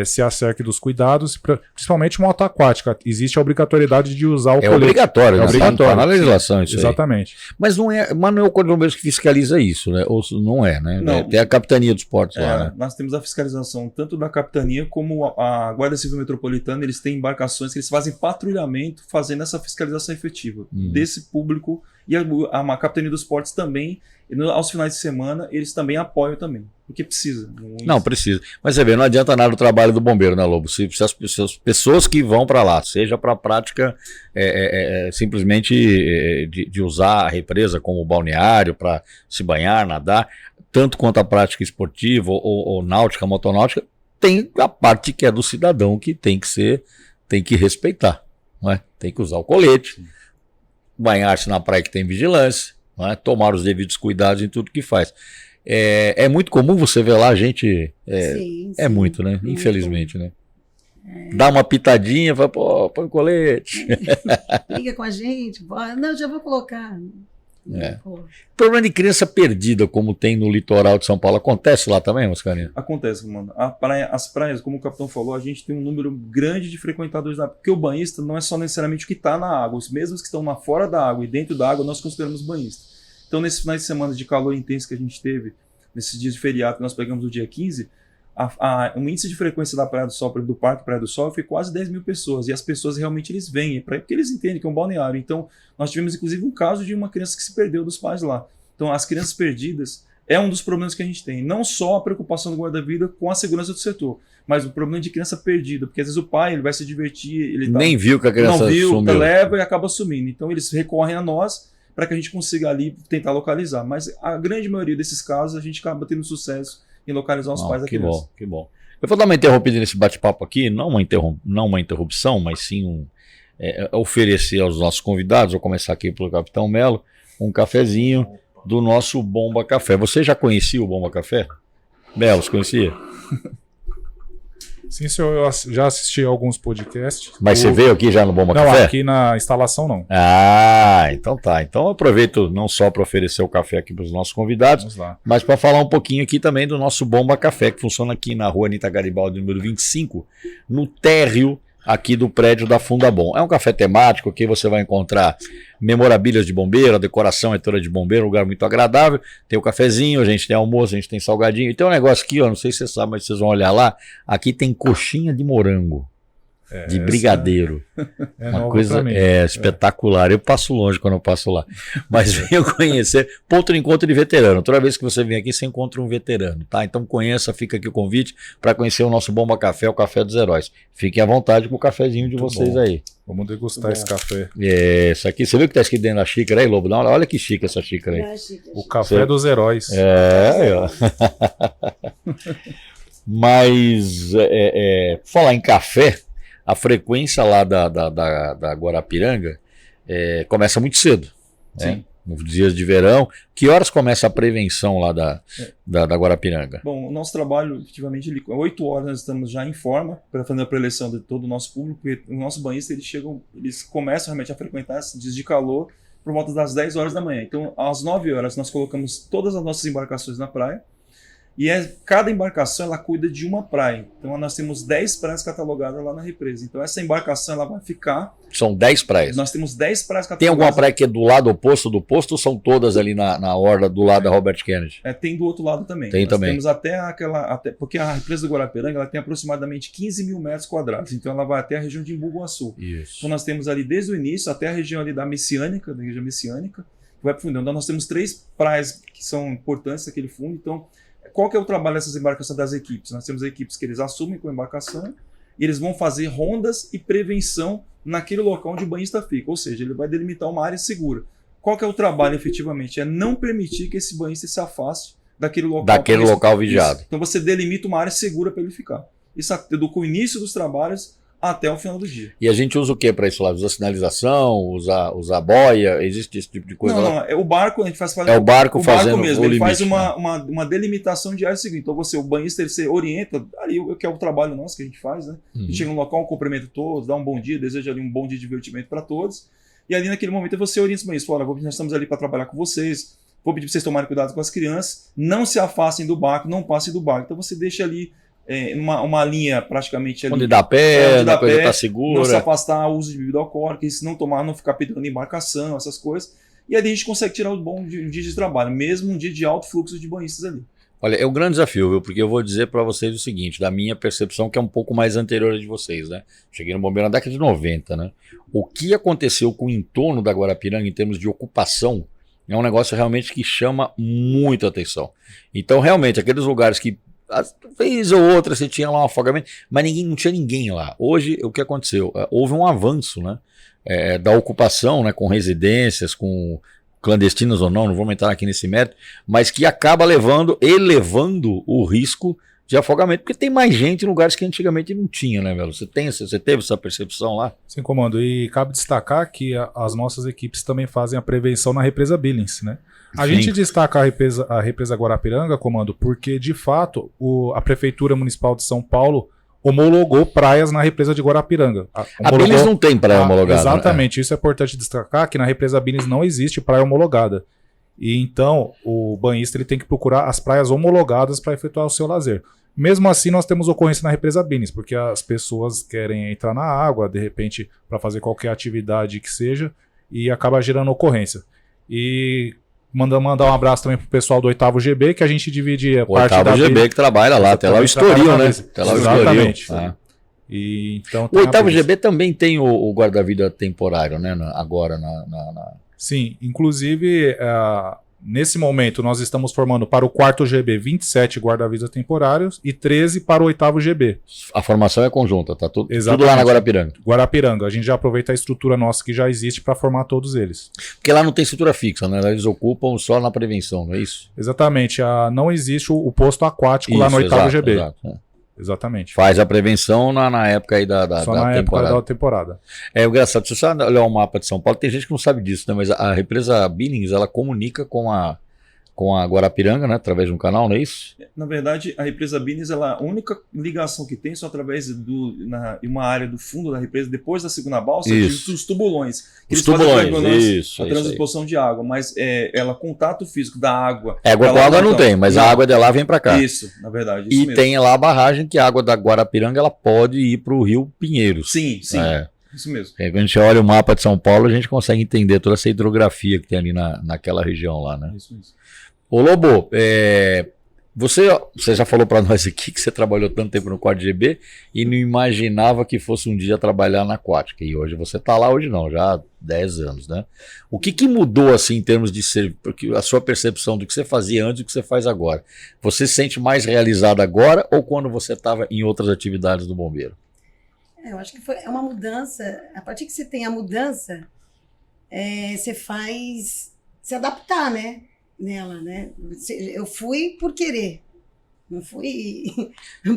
se acerque dos cuidados, principalmente moto aquática. Existe a obrigatoriedade de usar o colete. Obrigatório, né? Obrigatório. Tá na legislação isso Exatamente. Aí. Mas não é o Corpo de Bombeiros que fiscaliza isso, né? Ou não é, né? Não. Tem a Capitania dos Portos lá, né? Nós temos a fiscalização tanto da Capitania como a Guarda Civil Metropolitana. Eles têm embarcações que eles fazem patrulhamento, fazendo essa fiscalização efetiva desse público. E a Capitania dos Portos também, aos finais de semana, eles também apoiam também, porque precisa. Não, precisa. Mas você vê, não adianta nada o trabalho do bombeiro, né, Lobo? Se as pessoas que vão para lá, seja para a prática simplesmente de usar a represa como balneário para se banhar, nadar, tanto quanto a prática esportiva ou náutica, motonáutica, tem a parte que é do cidadão que tem que respeitar, não é? Tem que usar o colete, banhar-se na praia que tem vigilância, não é? Tomar os devidos cuidados em tudo que faz. É muito comum você ver lá a gente. Sim. Muito, né? Muito. Infelizmente, né? Dá uma pitadinha, fala, pô, põe o colete. Liga com a gente, não, já vou colocar. Problema de criança perdida, como tem no litoral de São Paulo, acontece lá também, Mascarenhas? Acontece, mano. As praias, como o capitão falou, a gente tem um número grande de frequentadores da água, porque o banhista não é só necessariamente o que está na água, os mesmos que estão fora da água e dentro da água nós consideramos banhista. Então, nesses finais de semana de calor intenso que a gente teve, nesses dias de feriado que nós pegamos o dia 15, o índice de frequência da Praia do Sol, do Parque Praia do Sol, foi quase 10 mil pessoas. E as pessoas realmente eles vêm, porque eles entendem que é um balneário. Então, nós tivemos inclusive um caso de uma criança que se perdeu dos pais lá. Então, as crianças perdidas é um dos problemas que a gente tem. Não só a preocupação do guarda-vida com a segurança do setor, mas o problema de criança perdida. Porque às vezes o pai ele vai se divertir, ele nem viu que a criança sumiu. Leva e acaba sumindo. Então, eles recorrem a nós para que a gente consiga ali tentar localizar. Mas a grande maioria desses casos a gente acaba tendo sucesso em localizar os pais da criança. Que bom. Eu vou dar uma interrompida nesse bate-papo aqui, não uma interrupção, mas sim oferecer aos nossos convidados, vou começar aqui pelo Capitão Melo, um cafezinho do nosso Bomba Café. Você já conhecia o Bomba Café? Melo, você conhecia? Sim, senhor, eu já assisti a alguns podcasts. Mas você veio aqui já no Bomba Café? Não, aqui na instalação não. Então tá. Então eu aproveito não só para oferecer o café aqui para os nossos convidados, mas para falar um pouquinho aqui também do nosso Bomba Café, que funciona aqui na rua Anita Garibaldi, número 25, no térreo aqui do prédio da Fundabom. É um café temático, aqui você vai encontrar memorabilias de bombeiro, a decoração é toda de bombeiro, um lugar muito agradável. Tem o cafezinho, a gente tem almoço, a gente tem salgadinho. E tem um negócio aqui, ó, não sei se você sabe, mas vocês vão olhar lá, aqui tem coxinha de morango. De brigadeiro. Uma coisa espetacular. Eu passo longe quando eu passo lá. Mas venho conhecer. Outro encontro de veterano. Toda vez que você vem aqui, você encontra um veterano, tá? Então conheça, fica aqui o convite para conhecer o nosso Bomba Café, o Café dos Heróis. Fiquem à vontade com o cafezinho de muito vocês bom. Aí. Vamos degustar esse café. Isso aqui, você viu que tá escrito dentro da xícara aí, Lobo? Não, olha que chique essa xícara aí. O Café dos Heróis. Ó. Mas, falar em café, a frequência lá da Guarapiranga começa muito cedo. Né? Nos dias de verão. Que horas começa a prevenção lá da Guarapiranga? Bom, o nosso trabalho, efetivamente, 8 horas nós estamos já em forma para fazer a preleção de todo o nosso público. Porque o nosso banhista, eles começam realmente a frequentar esses dias de calor por volta das 10 horas da manhã. Então, às 9 horas, nós colocamos todas as nossas embarcações na praia. E cada embarcação ela cuida de uma praia. Então nós temos 10 praias catalogadas lá na represa. Então essa embarcação ela vai ficar... São 10 praias? Nós temos 10 praias catalogadas. Tem alguma praia que é do lado oposto do posto ou são todas ali na orla do lado da Robert Kennedy? Tem do outro lado também. Tem nós também. Temos porque a represa do Guarapiranga ela tem aproximadamente 15 mil metros quadrados. Então ela vai até a região de Embu-Guaçu. Isso. Então nós temos ali desde o início até a região ali da Messiânica, da região Messiânica, que vai para o fundo. Então nós temos 3 praias que são importantes naquele fundo. Então qual que é o trabalho dessas embarcações das equipes? Nós temos equipes que eles assumem com a embarcação e eles vão fazer rondas e prevenção naquele local onde o banhista fica. Ou seja, ele vai delimitar uma área segura. Qual que é o trabalho efetivamente? É não permitir que esse banhista se afaste daquele local vigiado. Então você delimita uma área segura para ele ficar. Isso do início dos trabalhos até o final do dia. E a gente usa o que para isso lá? Usa sinalização, usa boia? Existe esse tipo de coisa lá? Não, é o barco, a gente faz... É o barco fazendo mesmo, o ele limite, faz uma delimitação de área seguinte. Então o banhista, ele se orienta, ali que é o trabalho nosso que a gente faz, né? A gente chega no local, cumprimenta todos, dá um bom dia, deseja ali um bom dia de divertimento para todos. E ali naquele momento você orienta os banhistas, fala, nós estamos ali para trabalhar com vocês, vou pedir para vocês tomarem cuidado com as crianças, não se afastem do barco, não passem do barco. Então você deixa ali uma linha praticamente ali. Onde dá pé, a coisa tá segura. Não se afastar o uso de bebida alcoólica, se não tomar, não ficar pedindo embarcação, essas coisas. E ali a gente consegue tirar um bom dia de trabalho, mesmo um dia de alto fluxo de banhistas ali. Olha, é um grande desafio, viu? Porque eu vou dizer para vocês o seguinte, da minha percepção, que é um pouco mais anterior a de vocês, né? Cheguei no bombeiro na década de 90, né? O que aconteceu com o entorno da Guarapiranga em termos de ocupação é um negócio realmente que chama muita atenção. Então, realmente, aqueles lugares que vez ou outra você tinha lá um afogamento, mas não tinha ninguém lá. Hoje, o que aconteceu? Houve um avanço, né, da ocupação, né, com residências, com clandestinos ou não vamos entrar aqui nesse mérito, mas que acaba elevando o risco de afogamento, porque tem mais gente em lugares que antigamente não tinha, né, velho? Você teve essa percepção lá? Sim, comando. E cabe destacar que as nossas equipes também fazem a prevenção na represa Billings, né? A gente destaca a represa Guarapiranga, comando, porque de fato a Prefeitura Municipal de São Paulo homologou praias na represa de Guarapiranga. A Billings não tem praia homologada. Exatamente, isso é importante destacar, que na represa Billings não existe praia homologada. E então o banhista ele tem que procurar as praias homologadas para efetuar o seu lazer. Mesmo assim, nós temos ocorrência na represa Billings, porque as pessoas querem entrar na água, de repente, para fazer qualquer atividade que seja, e acaba gerando ocorrência. E mandar um abraço também pro pessoal do 8º GB, que a gente divide a parte da... 8º GB que trabalha lá, até lá o Estoril, né? Até lá o Exatamente. Estoril. E, então, o 8º GB também tem o guarda-vida temporário, né? Agora Sim, inclusive... nesse momento, nós estamos formando para o 4º GB 27 guarda-vidas temporários e 13 para o 8º GB. A formação é conjunta, tá tudo lá na Guarapiranga. Guarapiranga. A gente já aproveita a estrutura nossa que já existe para formar todos eles. Porque lá não tem estrutura fixa, né? Eles ocupam só na prevenção, não é isso? Exatamente. Não existe o posto aquático lá no 8º GB. Exato. Exatamente. Faz a prevenção na época aí da só na época da temporada. É engraçado, se você olhar o mapa de São Paulo, tem gente que não sabe disso, né? Mas a represa Billings, ela comunica com com a Guarapiranga, né? Através de um canal, não é isso? Na verdade, a represa Bines, a única ligação que tem só através de uma área do fundo da represa, depois da segunda balsa, os tubulões. Os tubulões, isso. A transposição de água, mas ela, contato físico da água. Água com água não tem, mas a água de lá vem para cá. Isso, na verdade. Isso e mesmo. Tem lá a barragem que a água da Guarapiranga ela pode ir para o Rio Pinheiros. Sim. Isso mesmo. Quando a gente olha o mapa de São Paulo, a gente consegue entender toda essa hidrografia que tem ali naquela região lá, né? Isso. Ô Lobo, você já falou para nós aqui que você trabalhou tanto tempo no 4GB e não imaginava que fosse um dia trabalhar na Aquática. E hoje você está lá, hoje não, já há 10 anos, né? O que mudou assim em termos de ser, porque a sua percepção do que você fazia antes e do que você faz agora? Você se sente mais realizado agora ou quando você estava em outras atividades do bombeiro? Eu acho que é uma mudança. A partir que você tem a mudança, você faz se adaptar, né? Nela, né? Eu fui por querer, não fui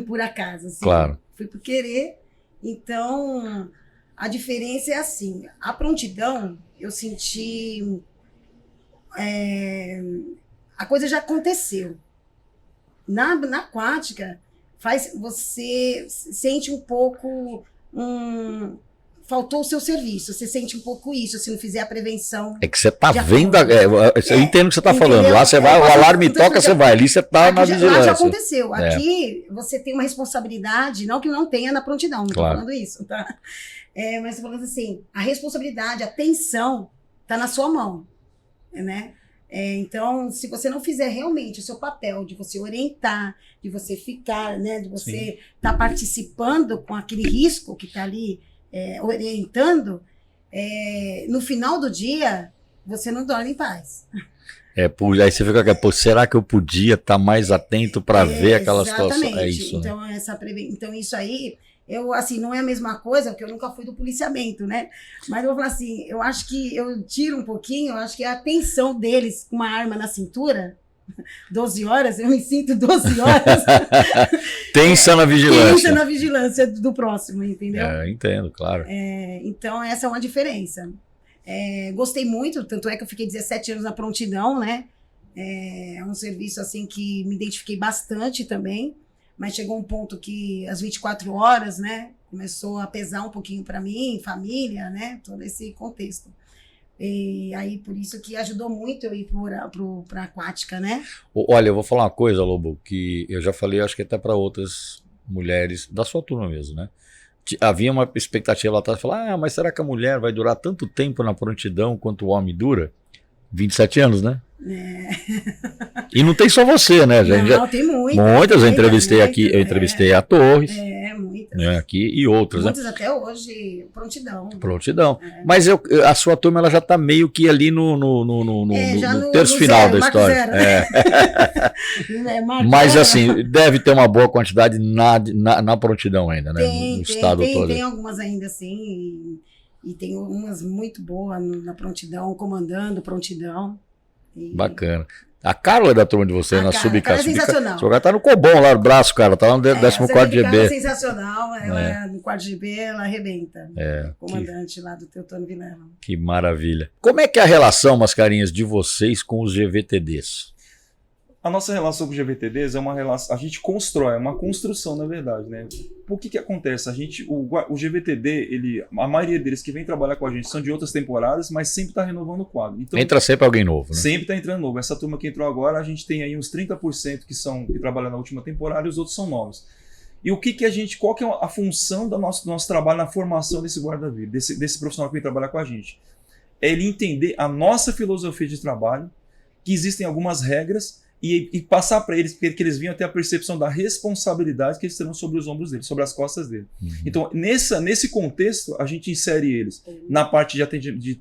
por acaso. Assim. Claro. Fui por querer. Então, a diferença é assim: a prontidão, eu senti. A coisa já aconteceu. Na aquática, você sente um pouco. Faltou o seu serviço, você sente um pouco isso, se não fizer a prevenção. É que você tá vendo, eu entendo o que você tá falando, lá você vai, o alarme toca, você vai, ali você tá na vigilância. Lá já aconteceu, aqui você tem uma responsabilidade, não que não tenha na prontidão, não tô falando isso, tá? Mas falando assim, a responsabilidade, a atenção tá na sua mão, né? Então, se você não fizer realmente o seu papel de você orientar, de você ficar, né, de você estar participando com aquele risco que tá ali, orientando, no final do dia, você não dorme em paz. Aí você fica, será que eu podia estar mais atento para ver aquela situação? É isso, então, né? Então, isso aí, assim, não é a mesma coisa, porque eu nunca fui do policiamento, né? Mas eu vou falar assim, eu acho que eu tiro um pouquinho, eu acho que a atenção deles com uma arma na cintura, 12 horas, eu me sinto 12 horas. Tensa na vigilância. Tensa na vigilância do próximo, entendeu? Entendo, claro. Então, essa é uma diferença. Gostei muito, tanto é que eu fiquei 17 anos na prontidão, né? É um serviço, assim, que me identifiquei bastante também, mas chegou um ponto que as 24 horas, né? Começou a pesar um pouquinho para mim, família, né? Todo esse contexto. E aí, por isso que ajudou muito eu ir para a aquática, né? Olha, eu vou falar uma coisa, Lobo, que eu já falei, acho que até para outras mulheres da sua turma mesmo, né? Havia uma expectativa lá atrás, falar, mas será que a mulher vai durar tanto tempo na prontidão quanto o homem dura? 27 anos, né? E não tem só você, né? Não, tem muitas. Muitas, eu entrevistei aqui, eu entrevistei a Torres. Muitas. Né, aqui e outras. Muitas, né? até hoje, prontidão. Prontidão. Mas a sua turma ela já está meio que ali no terço final da história. Mas assim, deve ter uma boa quantidade na prontidão ainda, né? No estado todo. Tem algumas ainda assim, e tem umas muito boas na prontidão, comandando prontidão. Bacana. A Carla é da turma de vocês, na Subcar. É sensacional. O lugar tá no Cobom lá, no braço, cara. Tá lá no 14º GB. É sensacional. Ela no 4 GB, ela arrebenta. Comandante lá do Teutônio Vilela. Que maravilha. Como é que é a relação, Mascarinhas, de vocês com os GVTDs? A nossa relação com os GVTDs é uma relação, a gente constrói, é uma construção, na verdade, né? Por que acontece? O GVTD, a maioria deles que vem trabalhar com a gente são de outras temporadas, mas sempre está renovando o quadro. Então, entra sempre alguém novo, né? Sempre está entrando novo. Essa turma que entrou agora, a gente tem aí uns 30% que trabalham na última temporada e os outros são novos. E qual que é a função do nosso trabalho na formação desse guarda-vida, desse profissional que vem trabalhar com a gente? É ele entender a nossa filosofia de trabalho, que existem algumas regras, e passar para eles, porque eles venham ter a percepção da responsabilidade que eles terão sobre os ombros deles, sobre as costas dele. Então, nesse contexto, a gente insere eles na parte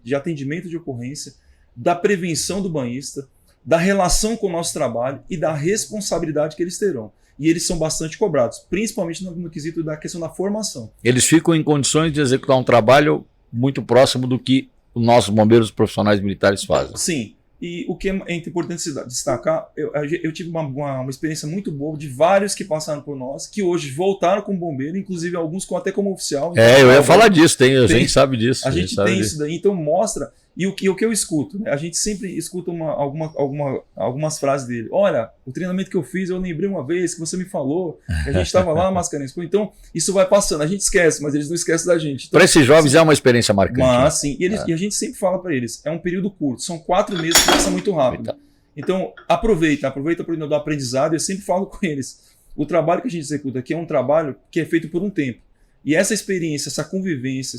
de atendimento de ocorrência, da prevenção do banhista, da relação com o nosso trabalho e da responsabilidade que eles terão. E eles são bastante cobrados, principalmente no quesito da questão da formação. Eles ficam em condições de executar um trabalho muito próximo do que os nossos bombeiros profissionais militares fazem. Sim. E o que é importante destacar, eu tive uma experiência muito boa de vários que passaram por nós, que hoje voltaram como bombeiro, inclusive alguns até como oficial. Eu ia falar disso, a gente sabe disso. A gente tem isso daí, então mostra E o que eu escuto? Né? A gente sempre escuta algumas frases dele. Olha, o treinamento que eu fiz, eu lembrei uma vez que você me falou, que a gente estava lá, Mascarenhas. Então, isso vai passando. A gente esquece, mas eles não esquecem da gente. Então, para esses jovens é uma experiência marcante. Mas, sim. E a gente sempre fala para eles, é um período curto. São 4 meses que passa muito rápido. Então, aproveita do aprendizado. Eu sempre falo com eles. O trabalho que a gente executa aqui é um trabalho que é feito por um tempo. E essa experiência, essa convivência,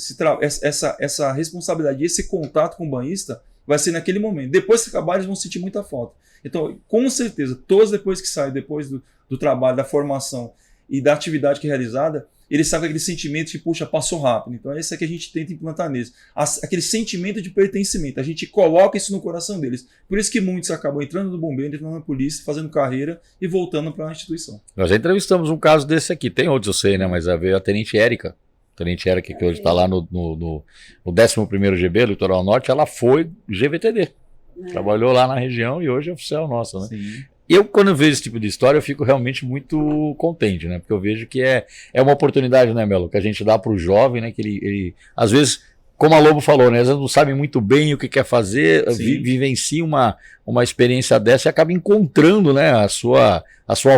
essa responsabilidade, esse contato com o banhista vai ser naquele momento. Depois que acabar, eles vão sentir muita falta. Então, com certeza, todos depois que saem, depois do trabalho, da formação e da atividade que é realizada, eles sabem aquele sentimento que, puxa, passou rápido. Então, esse é que a gente tenta implantar neles. Aquele sentimento de pertencimento. A gente coloca isso no coração deles. Por isso que muitos acabam entrando no bombeiro, entrando na polícia, fazendo carreira e voltando para a instituição. Nós já entrevistamos um caso desse aqui. Tem outros, eu sei, né? Mas veio a Tenente Érica. Tenente Érica, que hoje está lá no 11º GB, Litoral Norte, ela foi GVTD. Trabalhou lá na região e hoje é oficial nossa, né? Sim. Eu, quando eu vejo esse tipo de história, eu fico realmente muito contente, né? Porque eu vejo que é uma oportunidade, né, Melo? Que a gente dá para o jovem, né? Que ele, às vezes, como a Lobo falou, né? Às vezes não sabe muito bem o que quer fazer, vivencia uma experiência dessa e acaba encontrando, né? A sua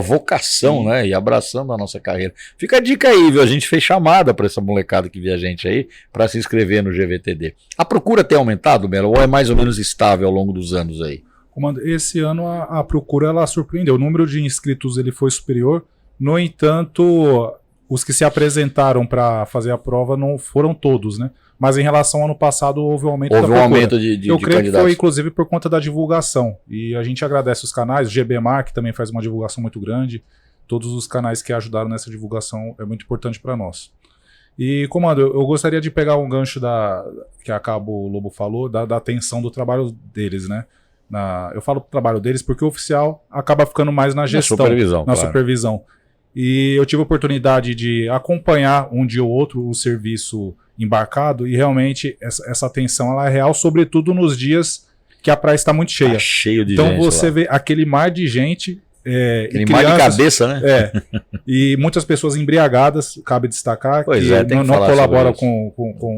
vocação, Sim. né? E abraçando a nossa carreira. Fica a dica aí, viu? A gente fez chamada para essa molecada que vê a gente aí para se inscrever no GVTD. A procura tem aumentado, Melo? Ou é mais ou menos estável ao longo dos anos aí? Comando, esse ano a procura ela surpreendeu. O número de inscritos ele foi superior. No entanto, os que se apresentaram para fazer a prova não foram todos, né? Mas em relação ao ano passado houve um aumento da procura. Houve um aumento de Eu creio candidatos. que foi inclusive por conta da divulgação. E a gente agradece os canais. O GBMar, que também faz uma divulgação muito grande. Todos os canais que ajudaram nessa divulgação é muito importante para nós. E, comando, eu gostaria de pegar um gancho que a Cabo Lobo falou, da atenção do trabalho deles, né? Eu falo do trabalho deles porque o oficial acaba ficando mais na gestão, na supervisão. E eu tive a oportunidade de acompanhar um dia ou outro o serviço embarcado e realmente essa atenção ela é real, sobretudo nos dias que a praia está muito cheia. Tá cheio de então gente você lá. vê aquele mar de gente. Aquele mar de cabeça, né? E muitas pessoas embriagadas, cabe destacar, que não colaboram com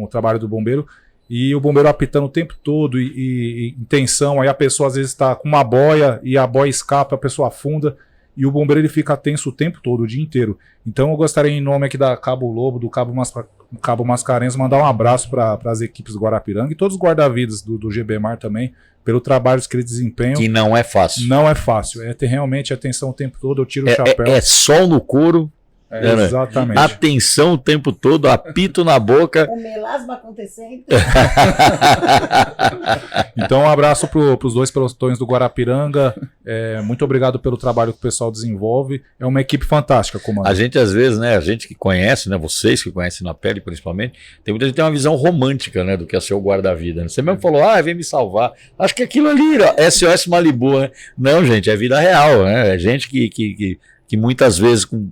o trabalho do bombeiro. E o bombeiro apitando o tempo todo e em tensão, aí a pessoa às vezes está com uma boia e a boia escapa, a pessoa afunda e o bombeiro ele fica tenso o tempo todo, o dia inteiro. Então eu gostaria em nome aqui da Cabo Lobo, do Cabo Mascarenhas, mandar um abraço para as equipes do Guarapiranga e todos os guarda-vidas do GBMar também, pelo trabalho que eles desempenham. Que não é fácil. Não é fácil, é ter realmente atenção o tempo todo, eu tiro o chapéu. É sol no couro. Exatamente. Atenção o tempo todo, apito na boca. O melasma acontecendo. Então, um abraço para os dois pelotões do Guarapiranga. Muito obrigado pelo trabalho que o pessoal desenvolve. É uma equipe fantástica, comando. A gente, às vezes, né? A gente que conhece, né? Vocês que conhecem na pele, principalmente, tem muita gente que tem uma visão romântica, né? Do que é ser o guarda-vida. Né? Você mesmo falou, vem me salvar. Acho que aquilo ali, SOS Malibu, né? Não, gente, é vida real, né? É gente que muitas vezes com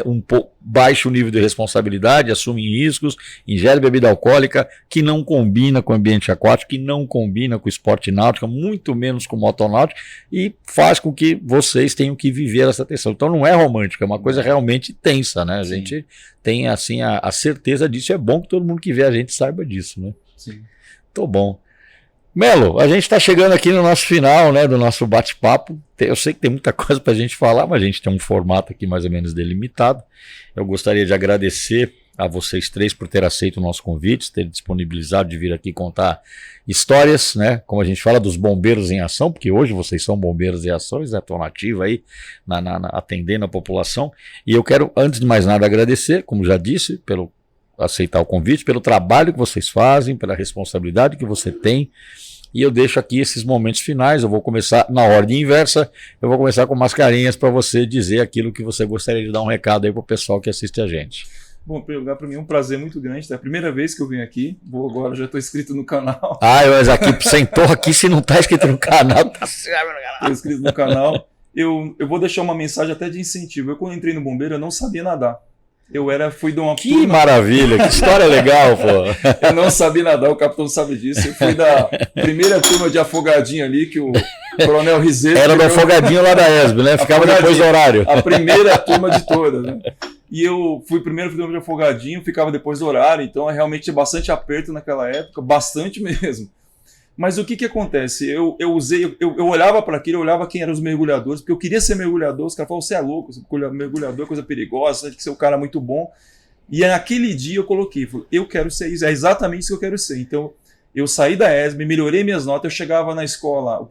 um baixo nível de responsabilidade, assume riscos, ingere bebida alcoólica, que não combina com o ambiente aquático, que não combina com o esporte náutico, muito menos com o motonáutico, e faz com que vocês tenham que viver essa tensão. Então não é romântico, é uma coisa realmente tensa, né? A gente tem assim a certeza disso, é bom que todo mundo que vê a gente saiba disso, né? Sim. Tô bom. Melo, a gente está chegando aqui no nosso final, né, do nosso bate-papo. Eu sei que tem muita coisa para a gente falar, mas a gente tem um formato aqui mais ou menos delimitado. Eu gostaria de agradecer a vocês três por ter aceito o nosso convite, ter disponibilizado de vir aqui contar histórias, né, como a gente fala dos bombeiros em ação, porque hoje vocês são bombeiros em ação, estão nativos aí, atendendo a população. E eu quero, antes de mais nada, agradecer, como já disse, pelo aceitar o convite, pelo trabalho que vocês fazem, pela responsabilidade que você tem. E eu deixo aqui esses momentos finais. Eu vou começar na ordem inversa. Eu vou começar com Mascarenhas para você dizer aquilo que você gostaria de dar um recado aí para o pessoal que assiste a gente. Bom, em primeiro lugar, para mim é um prazer muito grande. É a primeira vez que eu venho aqui. Agora já estou inscrito no canal. Mas aqui, sentou aqui, se não está inscrito no canal, tá Estou inscrito no canal. Eu vou deixar uma mensagem até de incentivo. Quando entrei no bombeiro, eu não sabia nadar. Fui de uma Que turma... maravilha, que história legal, pô. Eu não sabia nadar, o capitão sabe disso. Eu fui da primeira turma de afogadinho ali, que o Coronel Rizeto... Era do afogadinho lá da ESB, né? Ficava depois do horário. A primeira turma de todas, né? E eu fui primeiro turma de afogadinho, ficava depois do horário, então realmente tinha bastante aperto naquela época, bastante mesmo. Mas o que acontece? Eu olhava para aquilo, eu olhava quem eram os mergulhadores, porque eu queria ser mergulhador. Os caras falavam, você é louco, mergulhador é coisa perigosa, você tem que ser um cara muito bom. E naquele dia eu coloquei, eu quero ser isso, é exatamente isso que eu quero ser. Então, eu saí da ESB, melhorei minhas notas, eu chegava na escola,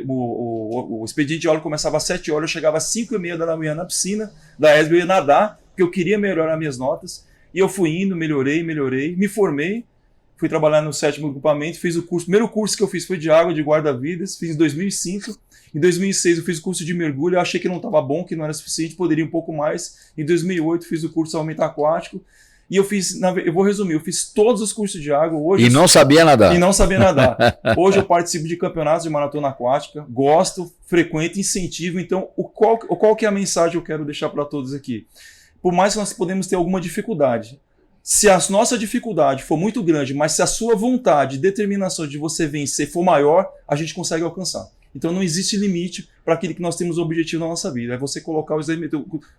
o expediente de aula começava às 7 horas, eu chegava às 5h30 da manhã na piscina da ESB, eu ia nadar, porque eu queria melhorar minhas notas. E eu fui indo, melhorei, me formei. Fui trabalhar no 7º agrupamento, fiz o curso. O primeiro curso que eu fiz foi de água, de guarda-vidas, fiz em 2005. Em 2006 eu fiz o curso de mergulho, eu achei que não estava bom, que não era suficiente, poderia um pouco mais. Em 2008 fiz o curso de salvamento aquático. E eu vou resumir, eu fiz todos os cursos de água. Hoje não sabia nadar. E não sabia nadar. Hoje eu participo de campeonatos de maratona aquática, gosto, frequento, incentivo. Então, qual que é a mensagem que eu quero deixar para todos aqui? Por mais que nós podemos ter alguma dificuldade, se a nossa dificuldade for muito grande, mas se a sua vontade e determinação de você vencer for maior, a gente consegue alcançar. Então não existe limite para aquilo que nós temos objetivo na nossa vida. É você colocar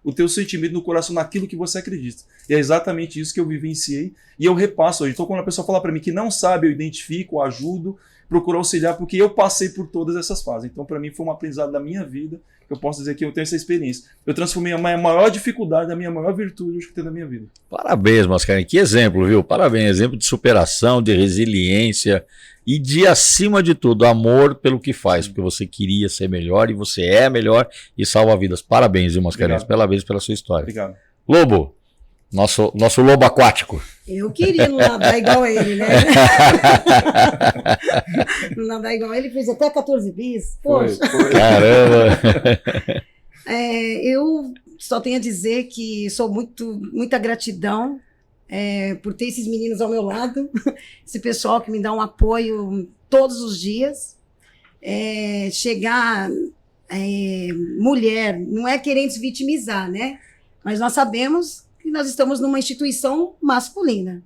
o teu sentimento no coração naquilo que você acredita. E é exatamente isso que eu vivenciei e eu repasso hoje. Então quando a pessoa fala para mim que não sabe, eu identifico, ajudo, procuro auxiliar, porque eu passei por todas essas fases. Então para mim foi um aprendizado da minha vida. Eu posso dizer que eu tenho essa experiência. Eu transformei a maior dificuldade na minha maior virtude que eu tenho na minha vida. Parabéns, Mascarenhas. Que exemplo, viu? Parabéns. Exemplo de superação, de resiliência e de, acima de tudo, amor pelo que faz. Porque você queria ser melhor e você é melhor e salva vidas. Parabéns, viu, Mascarenhas? Parabéns pela sua história. Obrigado. Lobo, nosso lobo aquático. Eu queria não nadar igual ele, né? Não nadar igual ele, fez até 14 bis. Poxa. Foi. Caramba! Eu só tenho a dizer que sou muita gratidão por ter esses meninos ao meu lado, esse pessoal que me dá um apoio todos os dias. Chegar mulher, não é querendo se vitimizar, né? Mas nós sabemos que nós estamos numa instituição masculina.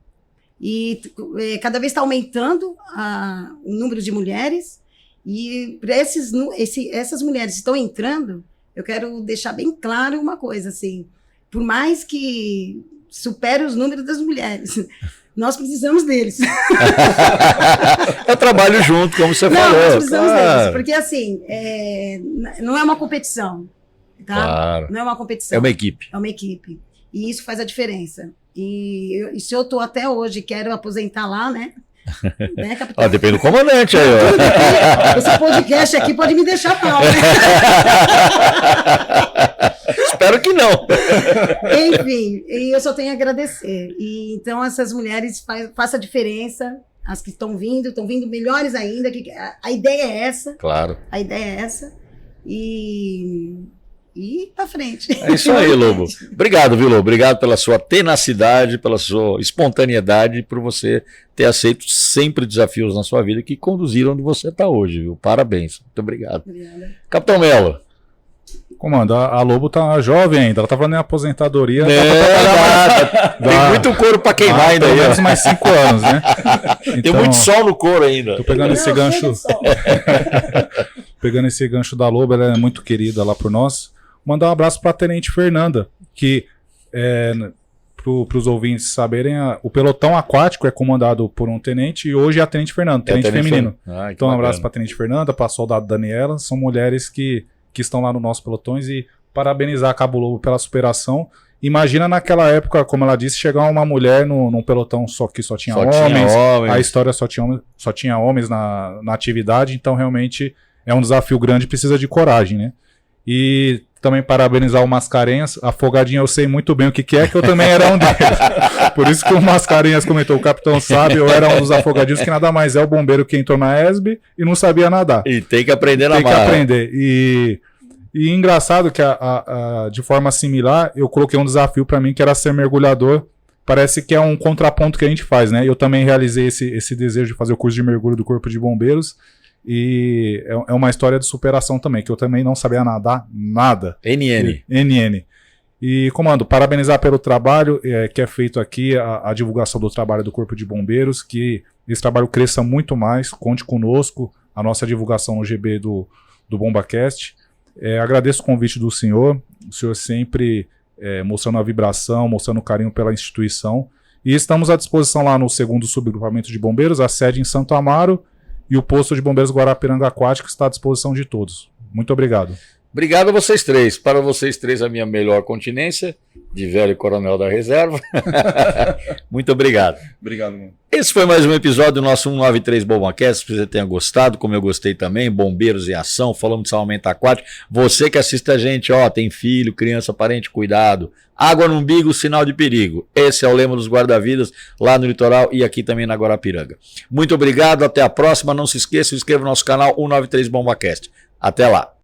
E cada vez está aumentando o número de mulheres. E para essas mulheres que estão entrando, eu quero deixar bem claro uma coisa, assim, por mais que supere os números das mulheres, nós precisamos deles. Eu trabalho junto, como você falou. Nós precisamos deles, porque assim, não é uma competição, tá? Claro. Não é uma competição. É uma equipe. É uma equipe. E isso faz a diferença. E se eu estou até hoje, quero aposentar lá, né? Capitão? Depende do comandante aí, ó. Esse podcast aqui pode me deixar mal, né? Espero que não. Enfim, eu só tenho a agradecer. E então essas mulheres façam a diferença. As que estão vindo melhores ainda. A ideia é essa. Claro. A ideia é essa. E pra frente. É isso aí, Lobo. Obrigado, viu, Lobo? Obrigado pela sua tenacidade, pela sua espontaneidade, por você ter aceito sempre desafios na sua vida que conduziram onde você está hoje, viu? Parabéns. Muito obrigado. Obrigada. Capitão Melo. Comando, a Lobo tá jovem ainda, ela tá falando em aposentadoria. Tem muito couro para queimar ainda. Pelo menos mais 5 anos, né? Então, tem muito sol no couro ainda. Tô pegando esse gancho. Pegando esse gancho da Lobo, ela é muito querida lá por nós. Mandar um abraço para a Tenente Fernanda, que, para os ouvintes saberem, o pelotão aquático é comandado por um tenente e hoje é a Tenente Fernanda, tenente feminino. Então, um abraço para a Tenente Fernanda, para a soldado Daniela, são mulheres que estão lá no nosso pelotões e parabenizar a Cabo Lobo pela superação. Imagina naquela época, como ela disse, chegar uma mulher num pelotão que só tinha homens, a história só tinha homens na atividade, então realmente é um desafio grande, precisa de coragem, né? E também parabenizar o Mascarenhas. Afogadinho eu sei muito bem o que é, que eu também era um deles. Por isso que o Mascarenhas comentou, o capitão sabe, eu era um dos afogadinhos que nada mais é o bombeiro que entrou na ESB e não sabia nadar. E tem que aprender na marra. Tem que aprender. E engraçado que de forma similar, eu coloquei um desafio para mim que era ser mergulhador. Parece que é um contraponto que a gente faz, né? Eu também realizei esse desejo de fazer o curso de mergulho do Corpo de Bombeiros. E é uma história de superação também, que eu também não sabia nadar nada. NN. E, comando, parabenizar pelo trabalho que é feito aqui, a divulgação do trabalho do Corpo de Bombeiros, que esse trabalho cresça muito mais, conte conosco, a nossa divulgação no GB do BombaCast. Agradeço o convite do senhor, o senhor sempre mostrando a vibração, mostrando carinho pela instituição. E estamos à disposição lá no 2º Subagrupamento de Bombeiros, a sede em Santo Amaro. e o posto de bombeiros Guarapiranga Aquático está à disposição de todos. Muito obrigado. Obrigado a vocês três. Para vocês três, a minha melhor continência, de velho coronel da reserva. Muito obrigado. Obrigado, mano. Esse foi mais um episódio do nosso 193 Bombacast. Espero que você tenha gostado, como eu gostei também. Bombeiros em ação, falamos de salvamento aquático. Você que assiste a gente, ó, tem filho, criança, parente, cuidado. Água no umbigo, sinal de perigo. Esse é o lema dos guarda-vidas lá no litoral e aqui também na Guarapiranga. Muito obrigado, até a próxima. Não se esqueça, se inscreva no nosso canal 193 Bombacast. Até lá.